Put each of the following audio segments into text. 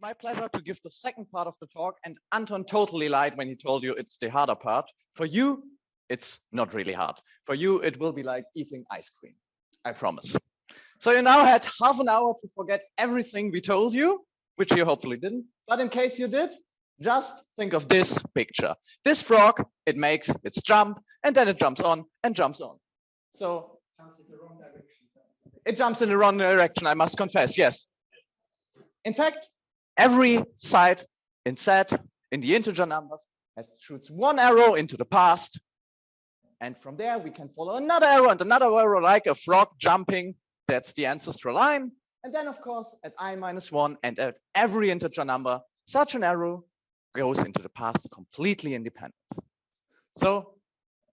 my pleasure to give the second part of the talk, and Anton totally lied when he told you it's the harder part. For you, it's not really hard. For you, it will be like eating ice cream, I promise. So you now had half an hour to forget everything we told you, which you hopefully didn't, but in case you did, just think of this picture. This frog, it makes its jump, and then it jumps on and jumps on. So it jumps in the wrong direction, I must confess, yes. In fact, every side in Z, in the integer numbers, shoots one arrow into the past. And from there, we can follow another arrow and another arrow, like a frog jumping. That's the ancestral line. And then, of course, at I-1 and at every integer number, such an arrow goes into the past completely independent. So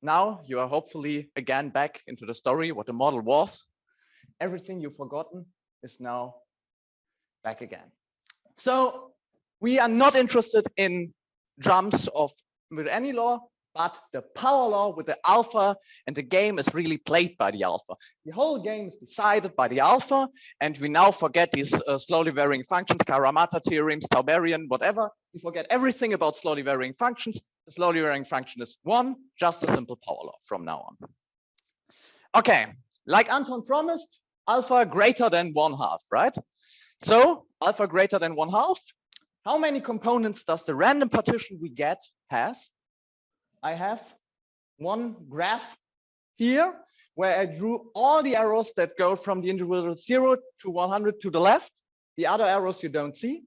now you are hopefully again back into the story, what the model was. Everything you've forgotten is now back again. So we are not interested in jumps with any law, but the power law with the alpha, and the game is really played by the alpha. The whole game is decided by the alpha, and we now forget these slowly varying functions, Karamata theorems, Tauberian, whatever. We forget everything about slowly varying functions. The slowly varying function is 1, just a simple power law from now on. Okay, like Anton promised, alpha greater than 1/2, right? So alpha greater than 1/2. How many components does the random partition we get has? I have one graph here where I drew all the arrows that go from the individual 0 to 100 to the left. The other arrows you don't see.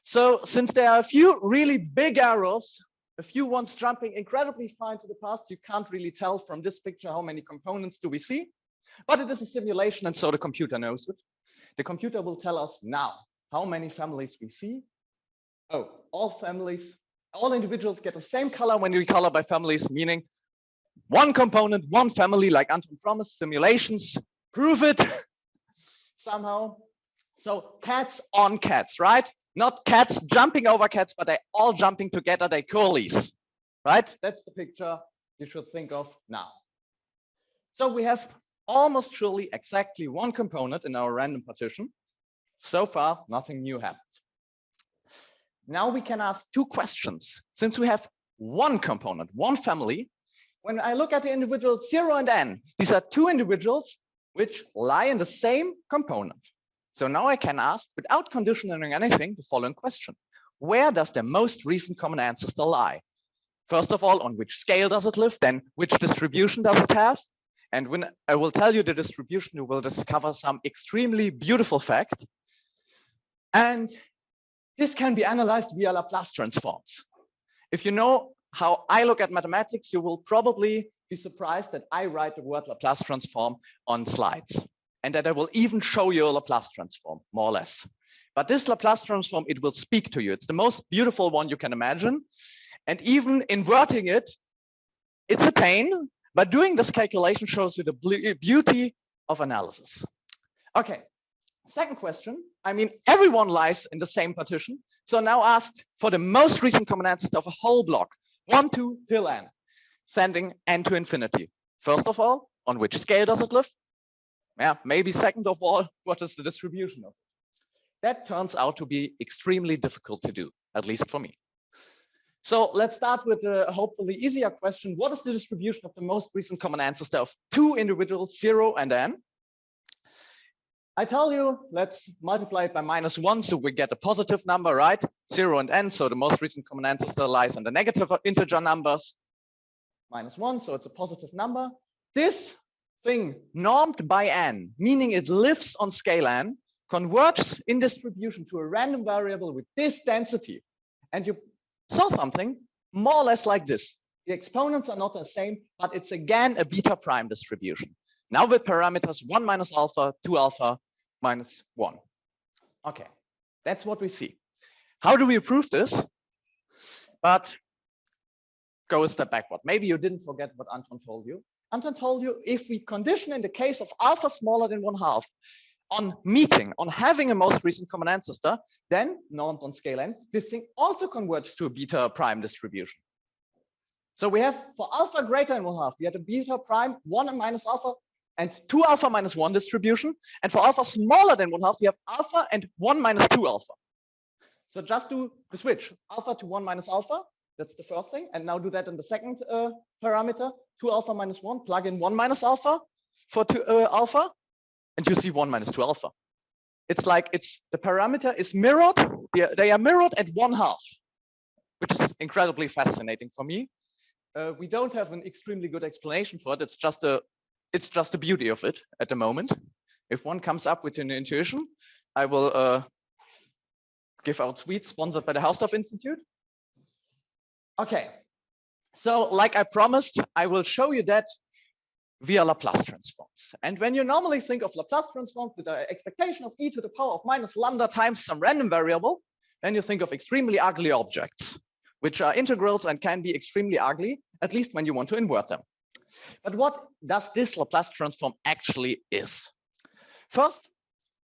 So since there are a few really big arrows, a few ones jumping incredibly far into the past, you can't really tell from this picture how many components do we see. But it is a simulation, and so the computer knows it. The computer will tell us now how many families we see. Oh, all families, all individuals get the same color when we color by families, meaning one component, one family, like Anton promised. Simulations prove it somehow. So cats on cats, right? Not cats jumping over cats, but they're all jumping together, they coalesce, right? That's the picture you should think of now. So we have almost surely exactly one component in our random partition. So far, nothing new happened. Now we can ask two questions. Since we have one component, one family, when I look at the individuals 0 and n, these are two individuals which lie in the same component. So now I can ask, without conditioning anything, the following question. Where does the most recent common ancestor lie? First of all, on which scale does it live? Then which distribution does it have? And when I will tell you the distribution, you will discover some extremely beautiful fact. And this can be analyzed via Laplace transforms. If you know how I look at mathematics, you will probably be surprised that I write the word Laplace transform on slides, and that I will even show you a Laplace transform, more or less. But this Laplace transform, it will speak to you. It's the most beautiful one you can imagine. And even inverting it, it's a pain, but doing this calculation shows you the beauty of analysis. Okay, second question. I mean, everyone lies in the same partition. So now asked for the most recent common ancestor of a whole block, 1, 2 till n, sending n to infinity. First of all, on which scale does it live? Yeah, maybe second of all, what is the distribution of it? That turns out to be extremely difficult to do, at least for me. So let's start with a hopefully easier question. What is the distribution of the most recent common ancestor of two individuals, 0 and n? I tell you, let's multiply it by -1, so we get a positive number, right? 0 and n, so the most recent common ancestor lies on the negative integer numbers. -1, so it's a positive number. This thing normed by n, meaning it lives on scale n, converges in distribution to a random variable with this density. And you saw something more or less like this. The exponents are not the same, but it's again a beta prime distribution. Now with parameters 1 minus alpha, 2 alpha, minus 1. Okay, that's what we see. How do we prove this? But go a step backward. Maybe you didn't forget what Anton told you. Anton told you if we condition in the case of alpha smaller than 1/2 on meeting, on having a most recent common ancestor, then normed on scale n, this thing also converges to a beta prime distribution. So we have for alpha greater than 1/2, we had a beta prime 1 and minus alpha and 2 alpha minus 1 distribution. And for alpha smaller than 1/2, we have alpha and 1 minus 2 alpha. So just do the switch, alpha to 1 minus alpha. That's the first thing. And now do that in the second parameter, 2 alpha minus 1, plug in 1 minus alpha for 2 alpha, and you see 1 minus 2 alpha. It's like the parameter is mirrored. They are mirrored at 1/2, which is incredibly fascinating for me. We don't have an extremely good explanation for it. It's just the beauty of it at the moment. If one comes up with an intuition, I will give out sweets sponsored by the Hausdorff Institute. Okay, so like I promised, I will show you that via Laplace transforms. And when you normally think of Laplace transforms with the expectation of e to the power of minus lambda times some random variable, then you think of extremely ugly objects, which are integrals and can be extremely ugly, at least when you want to invert them. But what does this Laplace transform actually is? First,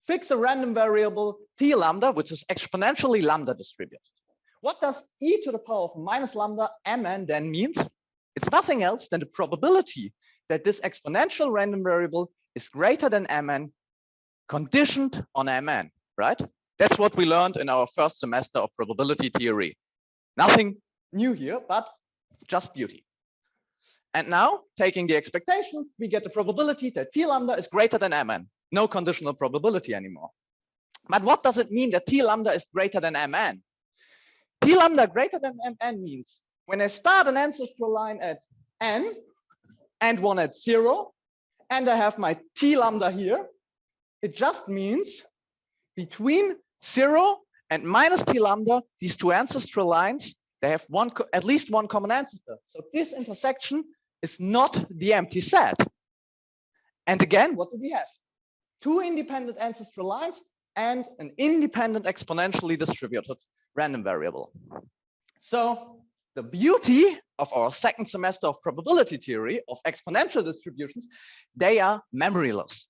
fix a random variable t lambda, which is exponentially lambda distributed. What does e to the power of minus lambda mn then means? It's nothing else than the probability that this exponential random variable is greater than mn, conditioned on mn, right? That's what we learned in our first semester of probability theory. Nothing new here, but just beauty. And now, taking the expectation, we get the probability that t lambda is greater than mn. No conditional probability anymore. But what does it mean that t lambda is greater than mn? T lambda greater than mn means when I start an ancestral line at n and one at 0, and I have my t lambda here, it just means between 0 and minus t lambda, these two ancestral lines, they have at least one common ancestor. So this intersection is not the empty set. And again, what do we have? Two independent ancestral lines and an independent exponentially distributed random variable. So the beauty of our second semester of probability theory of exponential distributions, they are memoryless.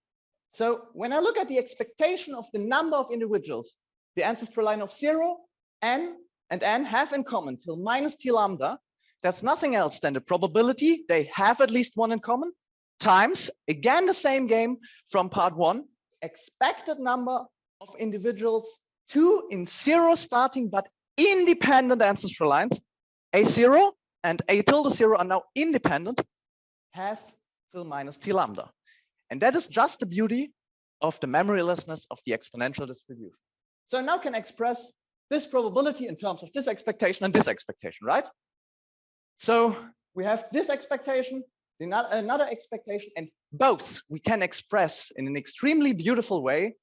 So when I look at the expectation of the number of individuals, the ancestral line of 0, n, and n have in common till minus t lambda, that's nothing else than the probability they have at least one in common times, again, the same game from part 1, expected number of individuals, 2 in 0 starting but independent ancestral lines, a0 and a tilde 0 are now independent, have till minus t lambda. And that is just the beauty of the memorylessness of the exponential distribution. So I now can express this probability in terms of this expectation and this expectation, right? So we have this expectation, another expectation, and both we can express in an extremely beautiful way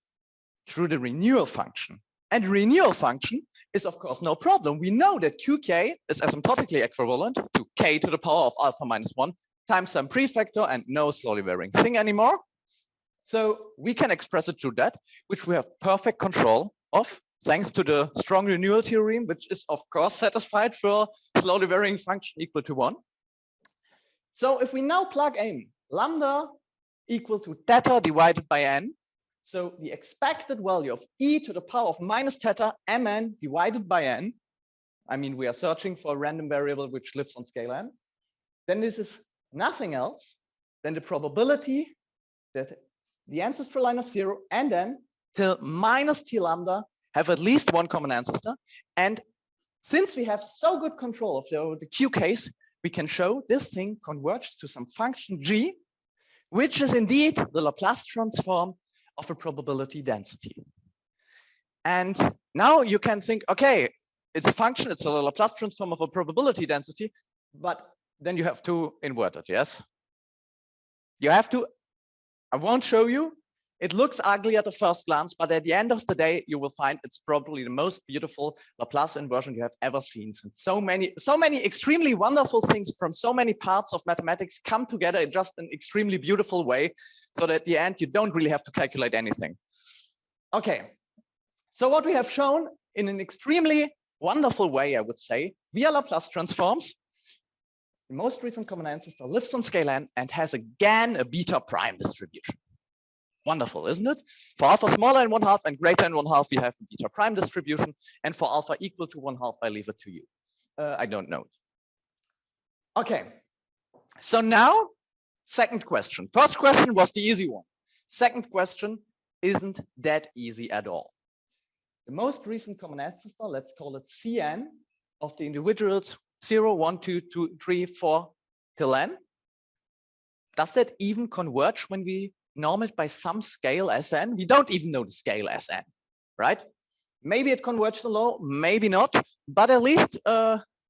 through the renewal function. And renewal function is, of course, no problem. We know that qk is asymptotically equivalent to k to the power of alpha minus 1 times some prefactor and no slowly varying thing anymore. So we can express it through that, which we have perfect control of, thanks to the strong renewal theorem, which is, of course, satisfied for slowly varying function equal to 1. So if we now plug in lambda equal to theta divided by n, so the expected value of e to the power of minus theta mn divided by n, I mean, we are searching for a random variable which lives on scale n, then this is nothing else than the probability that the ancestral line of 0 and n till minus t lambda have at least one common ancestor. And since we have so good control of the q case, we can show this thing converges to some function g, which is indeed the Laplace transform of a probability density. And now you can think, okay, it's a function, it's a Laplace transform of a probability density, but then you have to invert it, yes? You have to, I won't show you. It looks ugly at the first glance, but at the end of the day, you will find it's probably the most beautiful Laplace inversion you have ever seen. Since so many extremely wonderful things from so many parts of mathematics come together in just an extremely beautiful way, so that at the end, you don't really have to calculate anything. Okay, so what we have shown in an extremely wonderful way, I would say, via Laplace transforms, the most recent common ancestor lives on scale n and has again a beta prime distribution. Wonderful, isn't it? For alpha smaller than 1/2 and greater than 1/2, we have a beta prime distribution. And for alpha equal to 1/2, I leave it to you. I don't know it. Okay, so now, second question. First question was the easy one. Second question isn't that easy at all. the most recent common ancestor, let's call it Cn, of the individuals 0, 1, 2, 3, 4 till n. Does that even converge when we norm it by some scale Sn? We don't even know the scale Sn, right? Maybe it converges a law, maybe not, but at least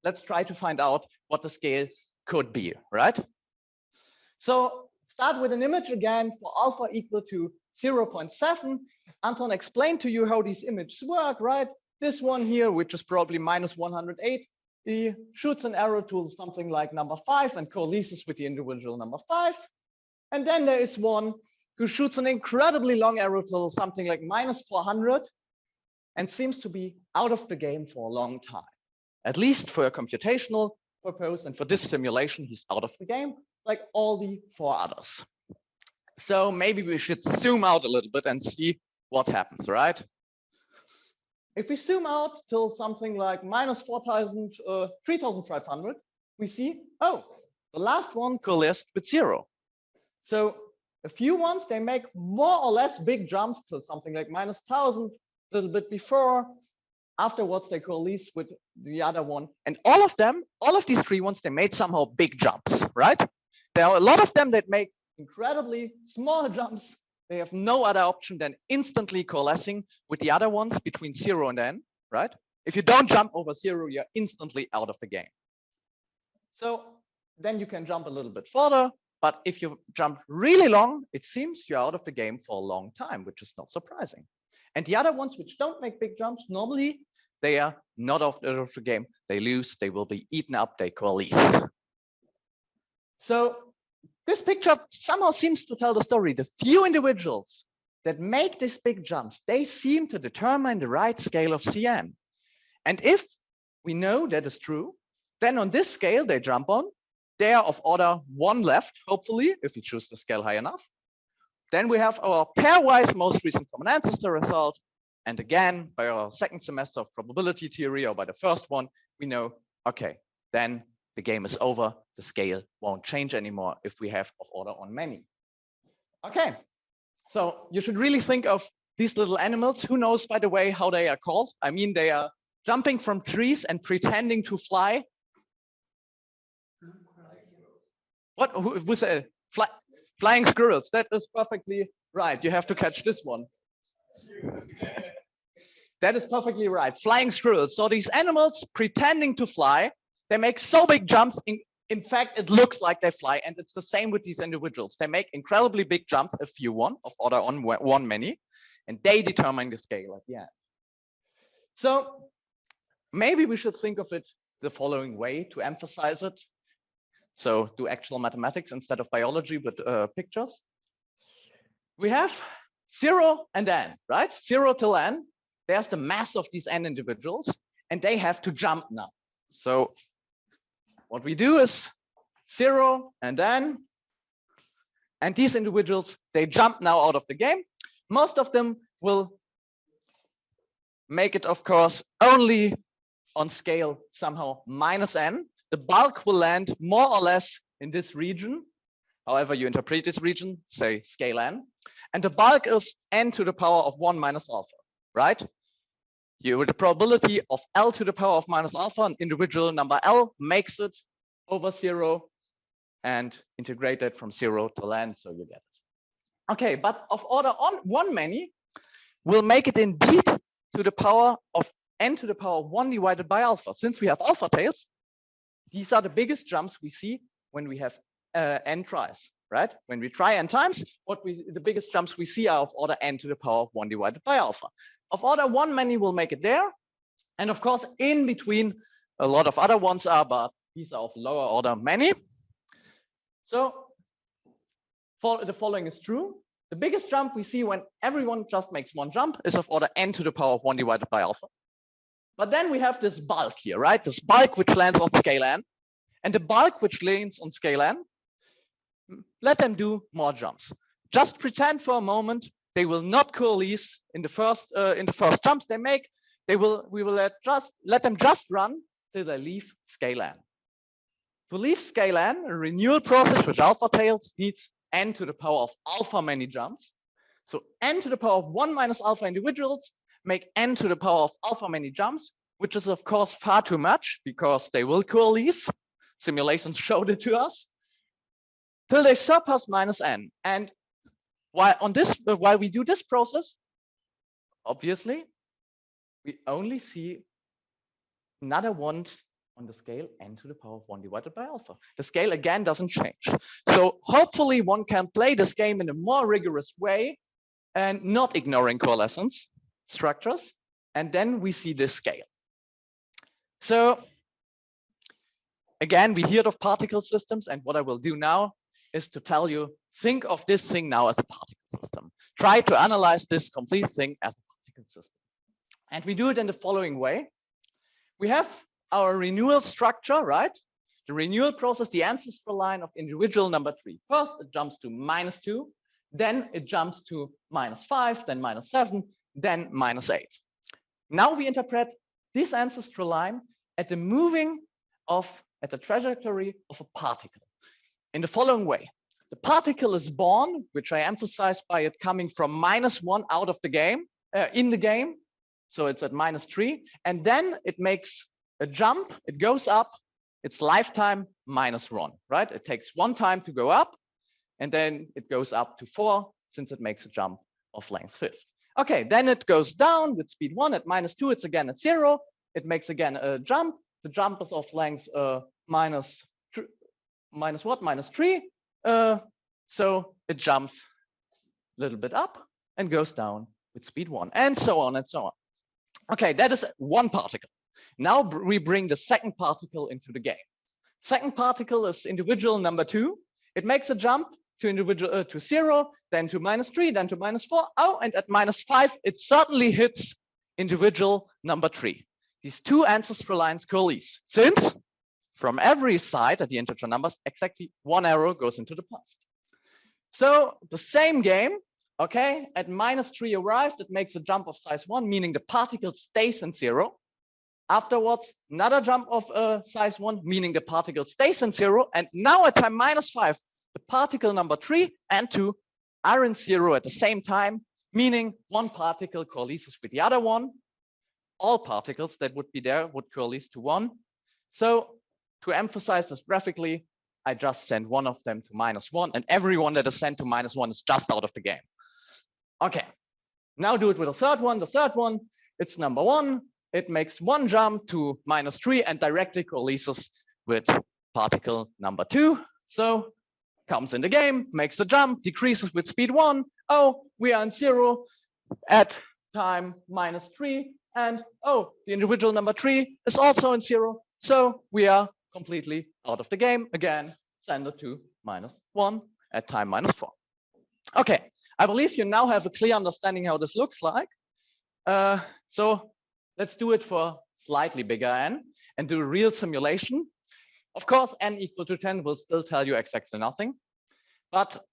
let's try to find out what the scale could be, right? So start with an image again for alpha equal to 0.7. Anton explained to you how these images work, right? This one here, which is probably minus 108, he shoots an arrow to something like number 5 and coalesces with the individual number 5. And then there is one who shoots an incredibly long arrow to something like minus 400 and seems to be out of the game for a long time. At least for a computational purpose and for this simulation, he's out of the game, like all the 4 others. So maybe we should zoom out a little bit and see what happens, right? If we zoom out till something like minus 3,500, we see, oh, the last one coalesced with 0. So a few ones, they make more or less big jumps to something like minus 1,000, a little bit before. Afterwards, they coalesce with the other one. And all of them, all of these 3 ones, they made somehow big jumps, right? There are a lot of them that make incredibly small jumps. They have no other option than instantly coalescing with the other ones between 0 and n, right? If you don't jump over 0, you're instantly out of the game. So then you can jump a little bit further. But if you jump really long, it seems you're out of the game for a long time, which is not surprising. And the other ones which don't make big jumps, normally they are not out of the game. They lose, they will be eaten up, they coalesce. So this picture somehow seems to tell the story. The few individuals that make these big jumps, they seem to determine the right scale of Cn. And if we know that is true, then on this scale they jump on, they are of order 1 left, hopefully, if we choose the scale high enough. Then we have our pairwise most recent common ancestor result. And again, by our second semester of probability theory, or by the first one, we know, okay, then the game is over. The scale won't change anymore if we have of order on many. Okay, so you should really think of these little animals. Who knows, by the way, how they are called? I mean, they are jumping from trees and pretending to fly. What was it? Flying squirrels. That is perfectly right. You have to catch this one. That is perfectly right. Flying squirrels. So these animals pretending to fly, they make so big jumps. In fact, it looks like they fly, and it's the same with these individuals. They make incredibly big jumps, a few one of order on 1 many, and they determine the scale at the end. So maybe we should think of it the following way to emphasize it. So do actual mathematics instead of biology, but pictures. We have 0 and n, right? 0 till n. There's the mass of these n individuals, and they have to jump now. So what we do is 0 and n. And these individuals, they jump now out of the game. Most of them will make it, of course, only on scale somehow minus n. The bulk will land more or less in this region. However you interpret this region, say scale n. And the bulk is n to the power of 1 minus alpha, right? You with the probability of L to the power of minus alpha, an individual number L makes it over 0 and integrate that from 0 to n, so you get it. Okay, but of order on 1 many will make it indeed to the power of n to the power of 1 divided by alpha. Since we have alpha tails, these are the biggest jumps we see when we have n tries, right? When we try n times, the biggest jumps we see are of order n to the power of 1 divided by alpha. Of order 1 many will make it there. And of course, in between, a lot of other ones are, but these are of lower order many. So the following is true. The biggest jump we see when everyone just makes 1 jump is of order n to the power of 1 divided by alpha. But then we have this bulk here, right? This bulk which lands on scale n. And the bulk which lands on scale n, let them do more jumps. Just pretend for a moment they will not coalesce in the first jumps they make. We will let them just run till they leave scale n. To leave scale n, a renewal process with alpha tails needs n to the power of alpha many jumps. So n to the power of 1 minus alpha individuals make n to the power of alpha many jumps, which is of course far too much because they will coalesce. Simulations showed it to us till they surpass minus n. And while we do this process, obviously, we only see another ones on the scale n to the power of 1 divided by alpha. The scale again doesn't change. So hopefully one can play this game in a more rigorous way and not ignoring coalescence structures. And then we see this scale. So again, we heard of particle systems, and what I will do now is to tell you, think of this thing now as a particle system. Try to analyze this complete thing as a particle system. And we do it in the following way. We have our renewal structure, right? The renewal process, the ancestral line of individual number 3. First, it jumps to -2, then it jumps to -5, then -7, then -8. Now we interpret this ancestral line at the trajectory of a particle in the following way. The particle is born, which I emphasize by it coming from -1 out of the game, in the game. So it's at -3, and then it makes a jump, it goes up, its lifetime -1, right? It takes 1 time to go up, and then it goes up to 4 since it makes a jump of length 5. Okay, then it goes down with speed 1 at -2, it's again at 0. It makes again a jump. The jump is of length -3. So it jumps a little bit up and goes down with speed 1, and so on and so on. Okay, that is one particle. Now we bring the second particle into the game. Second particle is individual number 2. It makes a jump to individual to 0, then to -3, then to -4. Oh, and at -5, it certainly hits individual number 3. These two ancestral lines coalesce, since from every side at the integer numbers, exactly 1 arrow goes into the past. So the same game, okay, at -3 arrived, it makes a jump of size 1, meaning the particle stays in 0. Afterwards, another jump of size 1, meaning the particle stays in 0. And now at time -5, the particle number 3 and 2 are in 0 at the same time, meaning one particle coalesces with the other one. All particles that would be there would coalesce to 1. So to emphasize this graphically, I just send one of them to -1, and everyone that is sent to -1 is just out of the game. Okay, now do it with a third one. The third one, it's number 1. It makes 1 jump to -3 and directly coalesces with particle number 2. So comes in the game, makes the jump, decreases with speed 1. Oh, we are in 0 at time -3. And oh, the individual number 3 is also in 0. So we are completely out of the game. Again, send it to -1 at time -4. Okay, I believe you now have a clear understanding how this looks like. So let's do it for slightly bigger n and do a real simulation. Of course, n equal to 10 will still tell you exactly nothing, but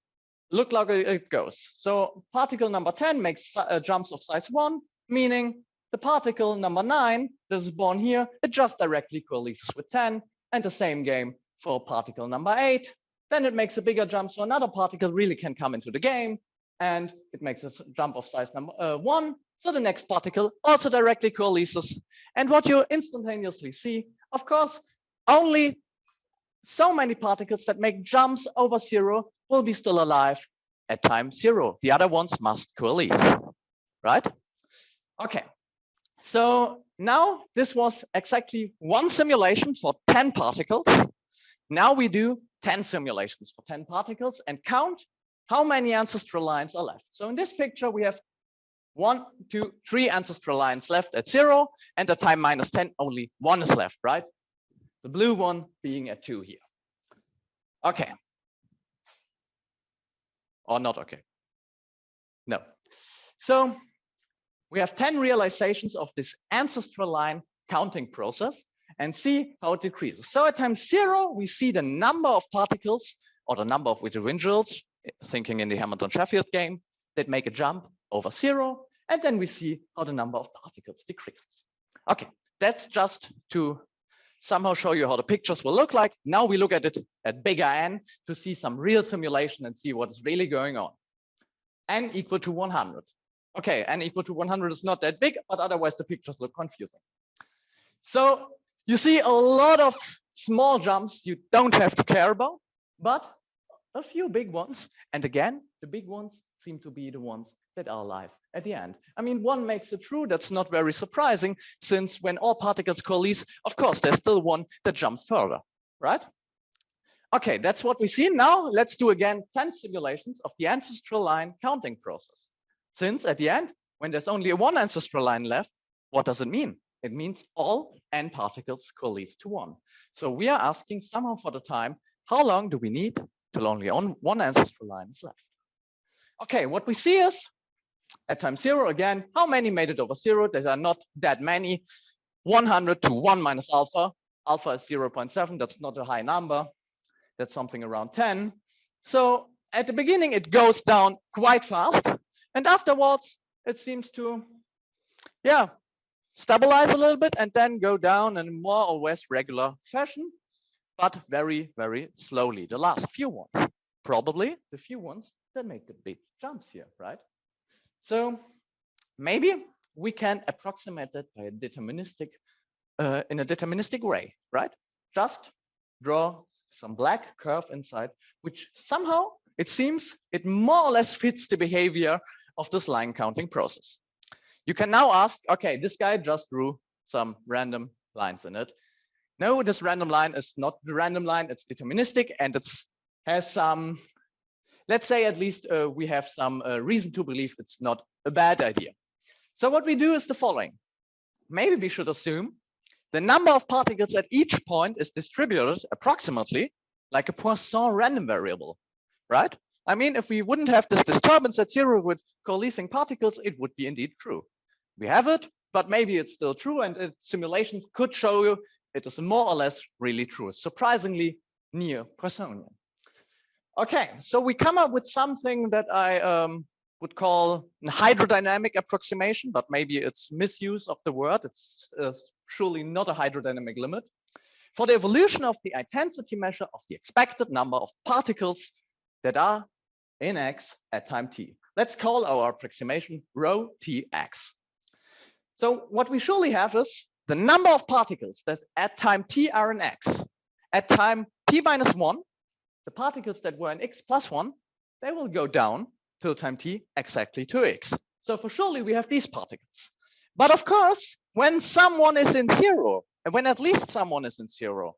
look like it goes. So particle number 10 makes jumps of size 1, meaning the particle number 9 that is born here, it just directly coalesces with 10, and the same game for particle number 8. Then it makes a bigger jump, so another particle really can come into the game, and it makes a jump of size number 1. So the next particle also directly coalesces. And what you instantaneously see, of course, only so many particles that make jumps over 0 will be still alive at time 0. The other ones must coalesce, right? Okay. So now this was exactly one simulation for 10 particles. Now we do 10 simulations for 10 particles and count how many ancestral lines are left. So in this picture, we have 1, 2, 3 ancestral lines left at 0, and at time -10, only 1 is left, right? The blue one being at 2 here. Okay. Or not okay? No. So we have 10 realizations of this ancestral line counting process and see how it decreases. So at time 0, we see the number of particles or the number of individuals, thinking in the Hammond and Sheffield game, that make a jump over 0. And then we see how the number of particles decreases. Okay, that's just to somehow show you how the pictures will look like. Now we look at it at bigger n to see some real simulation and see what is really going on. N equal to 100. Okay, n equal to 100 is not that big, but otherwise the pictures look confusing. So you see a lot of small jumps you don't have to care about, but a few big ones. And again, the big ones seem to be the ones that are alive at the end. I mean, one makes it true. That's not very surprising, since when all particles coalesce, of course, there's still one that jumps further, right? Okay, that's what we see. Now let's do again 10 simulations of the ancestral line counting process. Since at the end, when there's only one ancestral line left, what does it mean? It means all n particles coalesce to one. So we are asking somehow for the time, how long do we need till only one ancestral line is left? Okay, what we see is at time 0 again, how many made it over 0? There are not that many. 100 to 1 minus alpha. Alpha is 0.7. That's not a high number. That's something around 10. So at the beginning, it goes down quite fast. And afterwards, it seems to, yeah, stabilize a little bit and then go down in more or less regular fashion, but very, very slowly. The last few ones, probably the few ones that make the big jumps here, right? So maybe we can approximate that by a deterministic, in a deterministic way, right? Just draw some black curve inside, which somehow it seems it more or less fits the behavior of this line counting process. You can now ask, okay, this guy just drew some random lines in it. No, this random line is not the random line, it's deterministic, and it has some, let's say at least we have some reason to believe it's not a bad idea. So what we do is the following. Maybe we should assume the number of particles at each point is distributed approximately like a Poisson random variable, right? I mean, if we wouldn't have this disturbance at 0 with coalescing particles, it would be indeed true. We have it, but maybe it's still true, and simulations could show you it is more or less really true. It's surprisingly near Poissonian. Okay, so we come up with something that I would call a hydrodynamic approximation, but maybe it's misuse of the word. It's surely not a hydrodynamic limit. For the evolution of the intensity measure of the expected number of particles that are in x at time t. Let's call our approximation rho tx. So what we surely have is the number of particles that at time t are in x. At time t minus 1, the particles that were in x plus 1, they will go down till time t exactly to x. So for surely we have these particles. But of course, when someone is in 0, and when at least someone is in 0,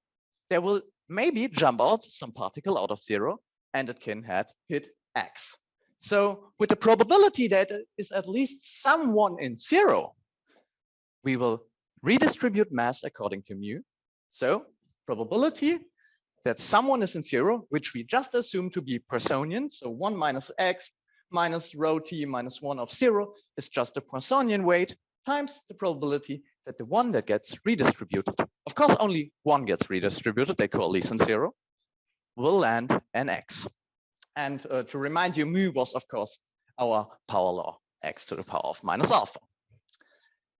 there will maybe jump out some particle out of 0, and it can hit x. So with the probability that it is at least someone in 0, we will redistribute mass according to mu. So probability that someone is in 0, which we just assume to be Poissonian, so 1 minus x minus rho t minus 1 of 0 is just a Poissonian weight times the probability that the one that gets redistributed, of course only one gets redistributed, they coalesce in 0, will land in x. And to remind you, mu was of course our power law, x to the power of minus alpha.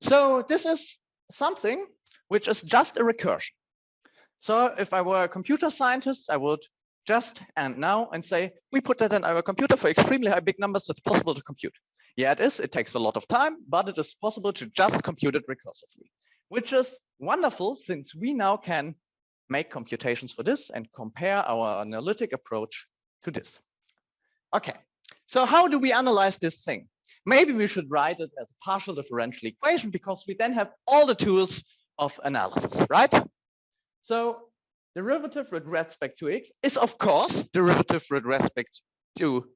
So this is something which is just a recursion. So if I were a computer scientist, I would just end now and say, we put that in our computer for extremely high big numbers that's possible to compute. Yeah, it is. It takes a lot of time, but it is possible to just compute it recursively, which is wonderful since we now can make computations for this and compare our analytic approach to this. Okay, so how do we analyze this thing? Maybe we should write it as a partial differential equation because we then have all the tools of analysis, right? So derivative with respect to x is of course derivative with respect to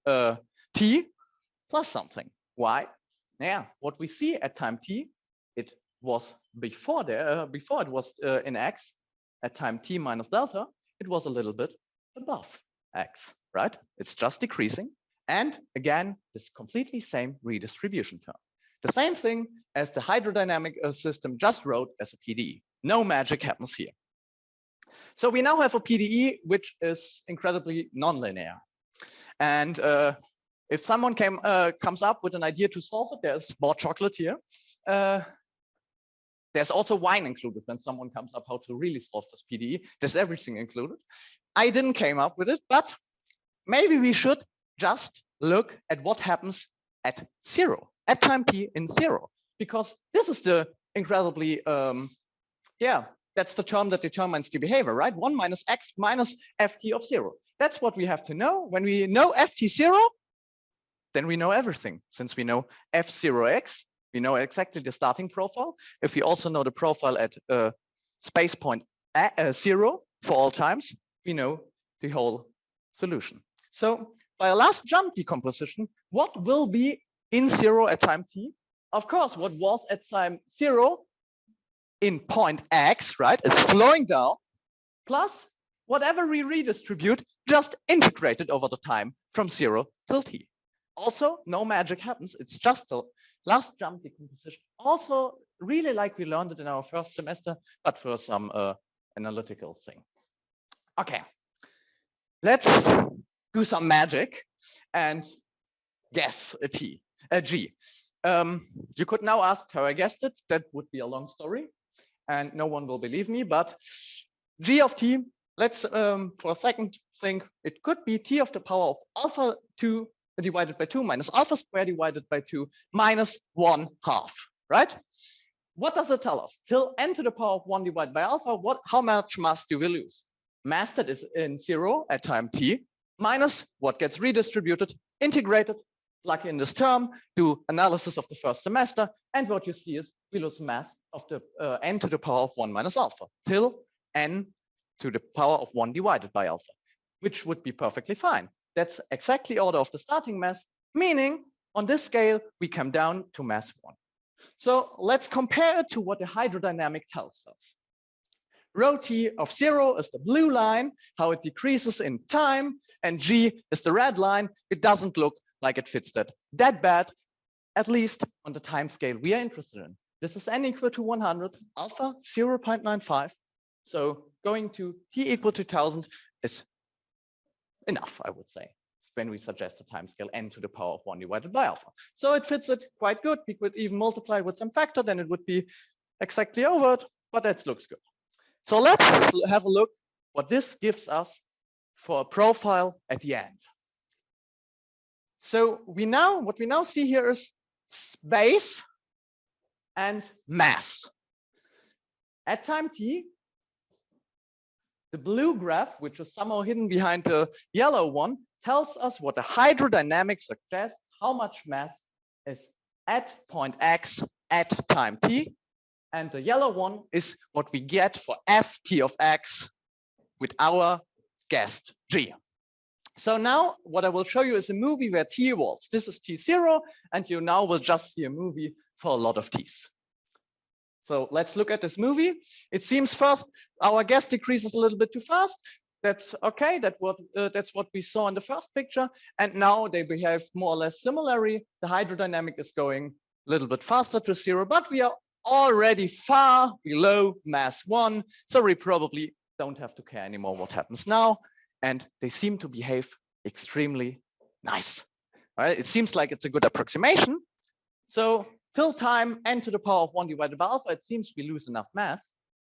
t plus something. Why? Yeah, what we see at time t, it was before it was in x, at time t minus delta, it was a little bit above x, right? It's just decreasing. And again, this completely same redistribution term. The same thing as the hydrodynamic system just wrote as a PDE. No magic happens here. So we now have a PDE which is incredibly nonlinear. And if someone comes up with an idea to solve it, there's more chocolate here. There's also wine included when someone comes up how to really solve this PDE. There's everything included. I didn't came up with it, but maybe we should just look at what happens at 0, at time t in 0, because this is the incredibly, that's the term that determines the behavior, right? 1 minus x minus ft of 0. That's what we have to know. When we know ft0, then we know everything. Since we know f0x, we know exactly the starting profile. If we also know the profile at space point 0 for all times, we know the whole solution. So by a last jump decomposition, what will be in 0 at time t? Of course, what was at time 0 in point x, right? It's flowing down, plus whatever we redistribute, just integrated over the time from 0 till t. Also, no magic happens. It's just the last jump decomposition. Also, really like we learned it in our first semester, but for some analytical thing. Okay, let's do some magic and guess a g. You could now ask how I guessed it. That would be a long story, and no one will believe me. But g of t, let's for a second think it could be t of the power of alpha 2 divided by 2 minus alpha squared divided by 2 minus 1/2, right? What does it tell us? Till n to the power of 1 divided by alpha, how much mass do we lose? Mass that is in 0 at time t minus what gets redistributed, integrated, plug in this term, do analysis of the first semester, and what you see is we lose mass of the n to the power of 1 minus alpha till n to the power of 1 divided by alpha, which would be perfectly fine. That's exactly order of the starting mass, meaning on this scale, we come down to mass 1. So let's compare it to what the hydrodynamic tells us. Rho t of 0 is the blue line, how it decreases in time, and g is the red line. It doesn't look like it fits that bad, at least on the time scale we are interested in. This is n equal to 100, alpha 0.95. So going to t equal to 1000 is enough, I would say, when we suggest a time scale n to the power of 1 divided by alpha. So it fits it quite good. We could even multiply with some factor, then it would be exactly over it, but that looks good. So let's have a look what this gives us for a profile at the end. So what we now see here is space and mass. At time t, the blue graph, which is somehow hidden behind the yellow one, tells us what the hydrodynamics suggests, how much mass is at point x at time t. And the yellow one is what we get for ft of x with our guessed g. So now what I will show you is a movie where t evolves. This is t0, and you now will just see a movie for a lot of t's. So let's look at this movie. It seems first our guess decreases a little bit too fast. That's okay. That's what we saw in the first picture. And now they behave more or less similarly. The hydrodynamic is going a little bit faster to 0, but we are already far below mass 1. So we probably don't have to care anymore what happens now. And they seem to behave extremely nice. All right? It seems like it's a good approximation. So till time n to the power of 1 divided by alpha, it seems we lose enough mass.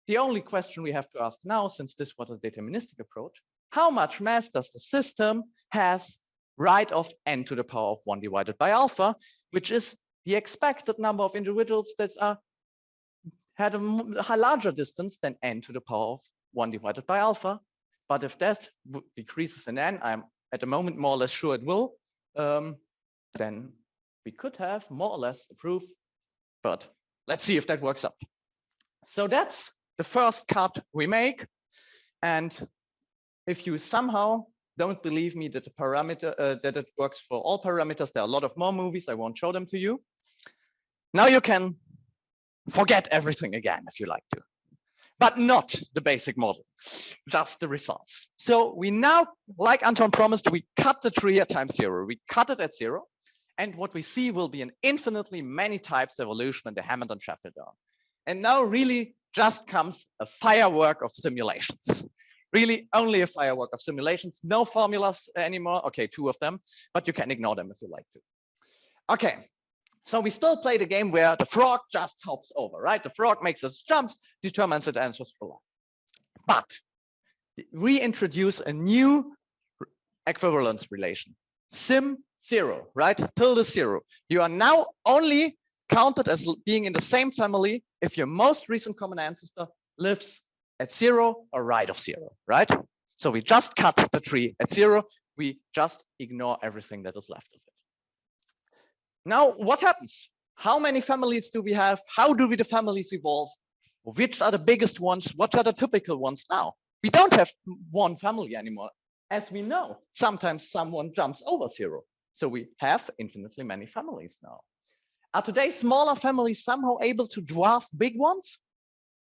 The only question we have to ask now, since this was a deterministic approach, how much mass does the system has right of n to the power of 1 divided by alpha, which is the expected number of individuals that had a larger distance than n to the power of 1 divided by alpha. But if that decreases in n, I'm at the moment more or less sure it will, then we could have more or less a proof, but let's see if that works out. So that's the first cut we make. And if you somehow don't believe me that the parameter that it works for all parameters, there are a lot of more movies. I won't show them to you. Now you can forget everything again if you like to, but not the basic model, just the results. So we now, like Anton promised, we cut the tree at time 0. We cut it at 0. And what we see will be an infinitely many types evolution in the Hammond and Sheffield. And now really just comes a firework of simulations. Really only a firework of simulations, no formulas anymore. Okay, 2 of them, but you can ignore them if you like to. Okay, so we still play the game where the frog just hops over, right? The frog makes its jumps, determines its ancestral line. But we introduce a new equivalence relation, sim 0, right? Tilde 0. You are now only counted as being in the same family if your most recent common ancestor lives at 0 or right of 0, right? So we just cut the tree at 0. We just ignore everything that is left of it. Now, what happens? How many families do we have? How do the families evolve? Which are the biggest ones? What are the typical ones now? We don't have one family anymore. As we know, sometimes someone jumps over 0. So we have infinitely many families now. Are today smaller families somehow able to dwarf big ones?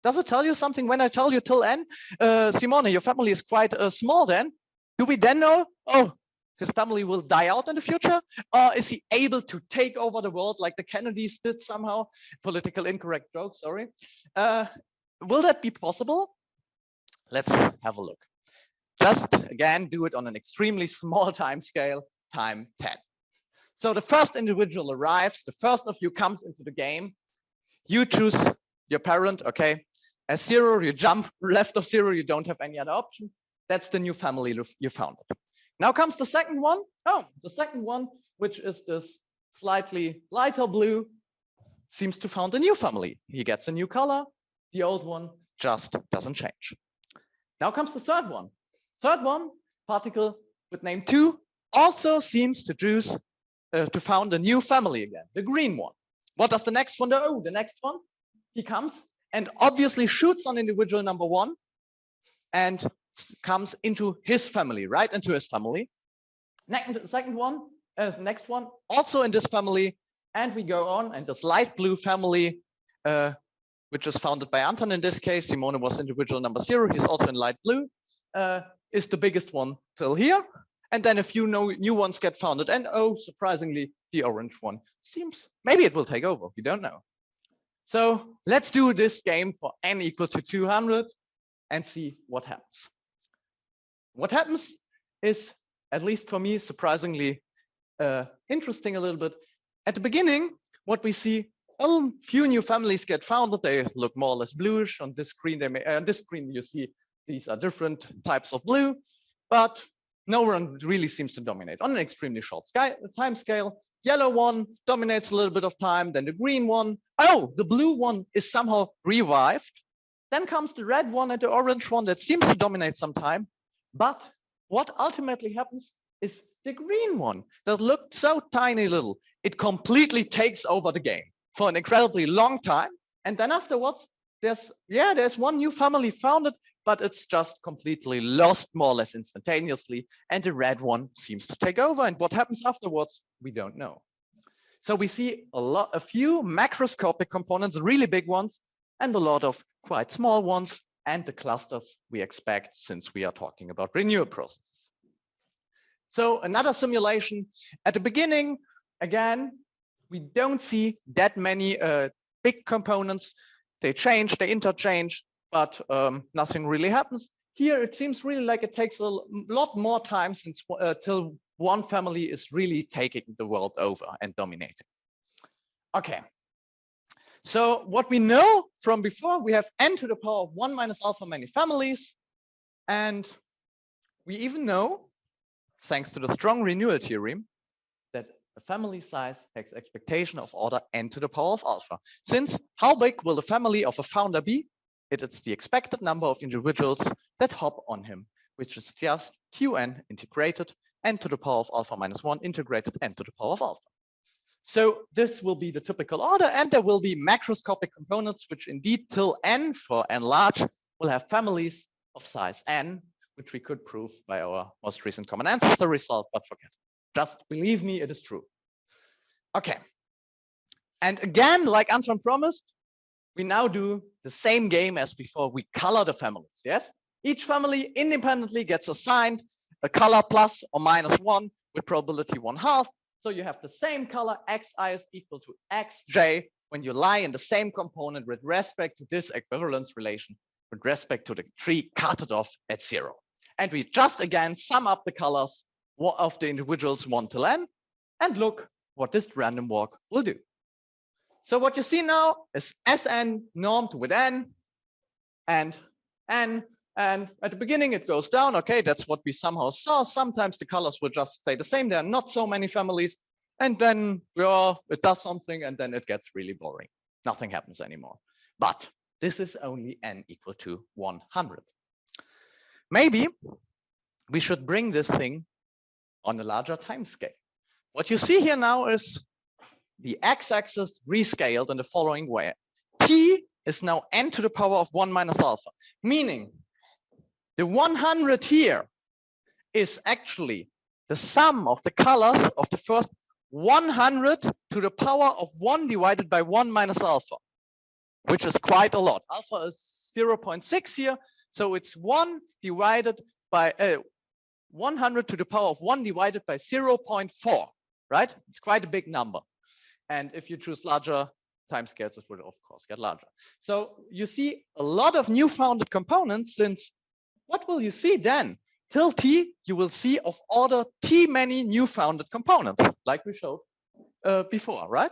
Does it tell you something when I tell you till n? Simone, your family is quite small then. Do we then know, oh, his family will die out in the future? Or is he able to take over the world like the Kennedys did somehow? Political incorrect joke, sorry. Will that be possible? Let's have a look. Just again, do it on an extremely small time scale, time 10. So the first individual arrives, the first of you comes into the game. You choose your parent, okay? As 0, you jump left of 0, you don't have any other option. That's the new family you founded. Now comes the second one. Oh, the second one, which is this slightly lighter blue, seems to found a new family. He gets a new color. The old one just doesn't change. Now comes the third one. Third one, particle with name 2, also seems to choose to found a new family again, the green one. What does the next one do? Oh, the next one, he comes and obviously shoots on individual number 1 and comes into his family, right into his family. Next one, also in this family, and we go on, and this light blue family, which is founded by Anton in this case, Simone was individual number 0, he's also in light blue, is the biggest one till here. And then a few new ones get founded. And oh, surprisingly, the orange one seems, maybe it will take over, we don't know. So let's do this game for n equal to 200 and see what happens. What happens is, at least for me, surprisingly interesting a little bit. At the beginning, what we see, a few new families get founded. They look more or less bluish. On this screen, on this screen, you see these are different types of blue, but no one really seems to dominate on an extremely short time scale. Yellow one dominates a little bit of time, then the green one. Oh, the blue one is somehow revived. Then comes the red one and the orange one that seems to dominate some time. But what ultimately happens is the green one that looked so tiny little, it completely takes over the game for an incredibly long time. And then afterwards, there's one new family founded, but it's just completely lost more or less instantaneously. And the red one seems to take over. And what happens afterwards, we don't know. So we see a few macroscopic components, really big ones, and a lot of quite small ones, and the clusters we expect since we are talking about renewal processes. So another simulation. At the beginning, again, we don't see that many big components. They change, they interchange, but nothing really happens. Here, it seems really like it takes a lot more time since till one family is really taking the world over and dominating. Okay. So what we know from before, we have n to the power of 1 minus alpha many families. And we even know, thanks to the strong renewal theorem, that a family size has expectation of order n to the power of alpha. Since how big will the family of a founder be? It's the expected number of individuals that hop on him, which is just qn integrated n to the power of alpha minus 1 integrated n to the power of alpha. So this will be the typical order, and there will be macroscopic components, which indeed till n for n large will have families of size n, which we could prove by our most recent common ancestor result, but forget. Just believe me, it is true. Okay. And again, like Anton promised, we now do the same game as before. We color the families, yes? Each family independently gets assigned a color plus or minus 1 with probability 1/2. So you have the same color, xi is equal to xj, when you lie in the same component with respect to this equivalence relation, with respect to the tree cut off at 0. And we just again sum up the colors of the individuals 1 till n, and look what this random walk will do. So what you see now is Sn normed with n, and n And at the beginning, it goes down. Okay, that's what we somehow saw. Sometimes the colors will just stay the same. There are not so many families. And then it does something, and then it gets really boring. Nothing happens anymore. But this is only n equal to 100. Maybe we should bring this thing on a larger time scale. What you see here now is the x-axis rescaled in the following way. T is now n to the power of 1 minus alpha, meaning the 100 here is actually the sum of the colors of the first 100 to the power of 1 divided by 1 minus alpha, which is quite a lot. Alpha is 0.6 here, so it's 1 divided by 100 to the power of 1 divided by 0.4, right? It's quite a big number. And if you choose larger timescales, it will of course get larger. So you see a lot of new founded components, since what will you see then? Till t, you will see of order t many new founded components, like we showed before, right?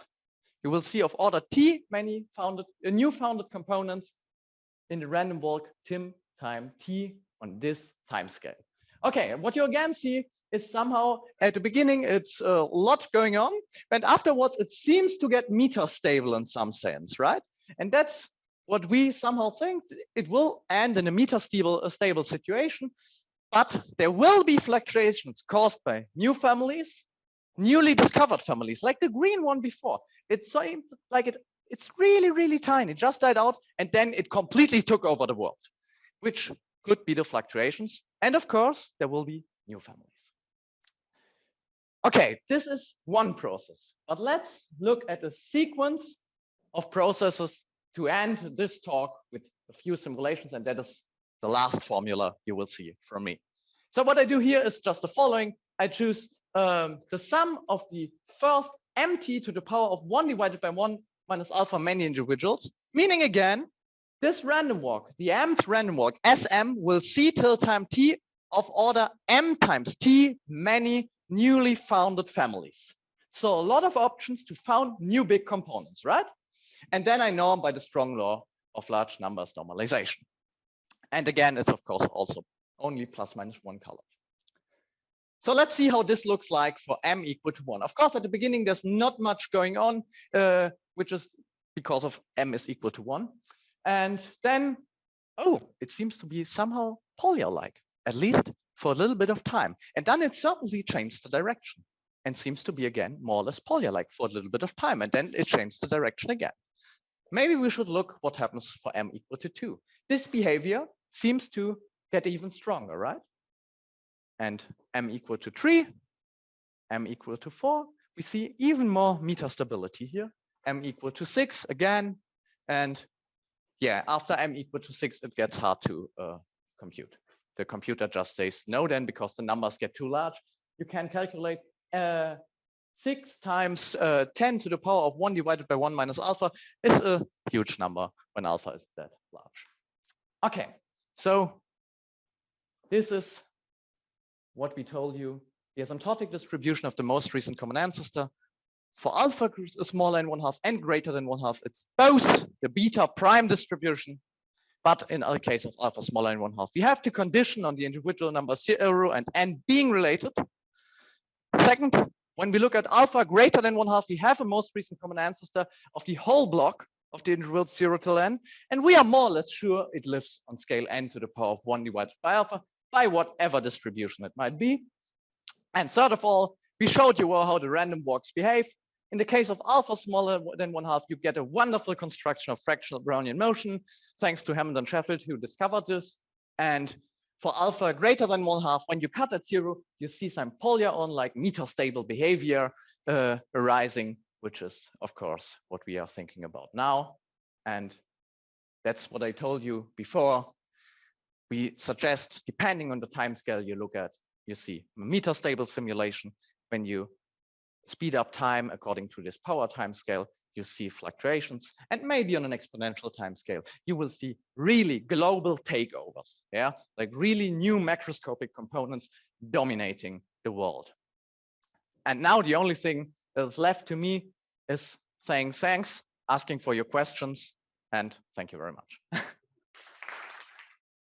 You will see of order t many new founded components in the random walk tim time t on this time scale. Okay, what you again see is somehow at the beginning it's a lot going on, and afterwards it seems to get metastable in some sense, right? And that's what we somehow think it will end in a metastable situation, but there will be fluctuations caused by new families, newly discovered families, like the green one before. It's so like it's really, really tiny, just died out, and then it completely took over the world, which could be the fluctuations. And of course, there will be new families. Okay, this is one process, but let's look at a sequence of processes to end this talk with a few simulations, and that is the last formula you will see from me. So what I do here is just the following. I choose the sum of the first mt to the power of 1 divided by 1 minus alpha many individuals, meaning again, this random walk, the mth random walk, Sm, will see till time t of order m times t many newly founded families. So a lot of options to found new big components, right? And then I norm by the strong law of large numbers normalization. And again, it's of course also only plus minus 1 color. So let's see how this looks like for m equal to 1. Of course, at the beginning, there's not much going on, which is because of m is equal to 1. And then, oh, it seems to be somehow Pólya-like, at least for a little bit of time. And then it certainly changed the direction and seems to be again more or less Pólya-like for a little bit of time. And then it changed the direction again. Maybe we should look what happens for m equal to 2. This behavior seems to get even stronger, right? And m equal to 3, m equal to 4, we see even more metastability here. M equal to 6 again. And yeah, after m equal to 6, it gets hard to compute. The computer just says no then, because the numbers get too large. You can calculate 6 times 10 to the power of 1 divided by 1 minus alpha is a huge number when alpha is that large. Okay, so this is what we told you, the asymptotic distribution of the most recent common ancestor. For alpha smaller than 1/2 and greater than 1/2, it's both the beta prime distribution, but in the case of alpha smaller than 1/2, we have to condition on the individual number 0 and n being related. Second, when we look at alpha greater than 1/2, we have a most recent common ancestor of the whole block of the intervals 0 till n, and we are more or less sure it lives on scale n to the power of 1 divided by alpha, by whatever distribution it might be. And third of all, we showed you how the random walks behave. In the case of alpha smaller than 1/2, you get a wonderful construction of fractional Brownian motion, thanks to Hammond and Sheffield, who discovered this. And for alpha greater than 1/2, when you cut at 0, you see some Pólya-like metastable behavior arising, which is, of course, what we are thinking about now. And that's what I told you before. We suggest, depending on the time scale you look at, you see a metastable simulation. When you speed up time according to this power time scale, you see fluctuations. And maybe on an exponential time scale, you will see really global takeovers, yeah, like really new macroscopic components dominating the world. And now the only thing that is left to me is saying thanks, asking for your questions, and thank you very much.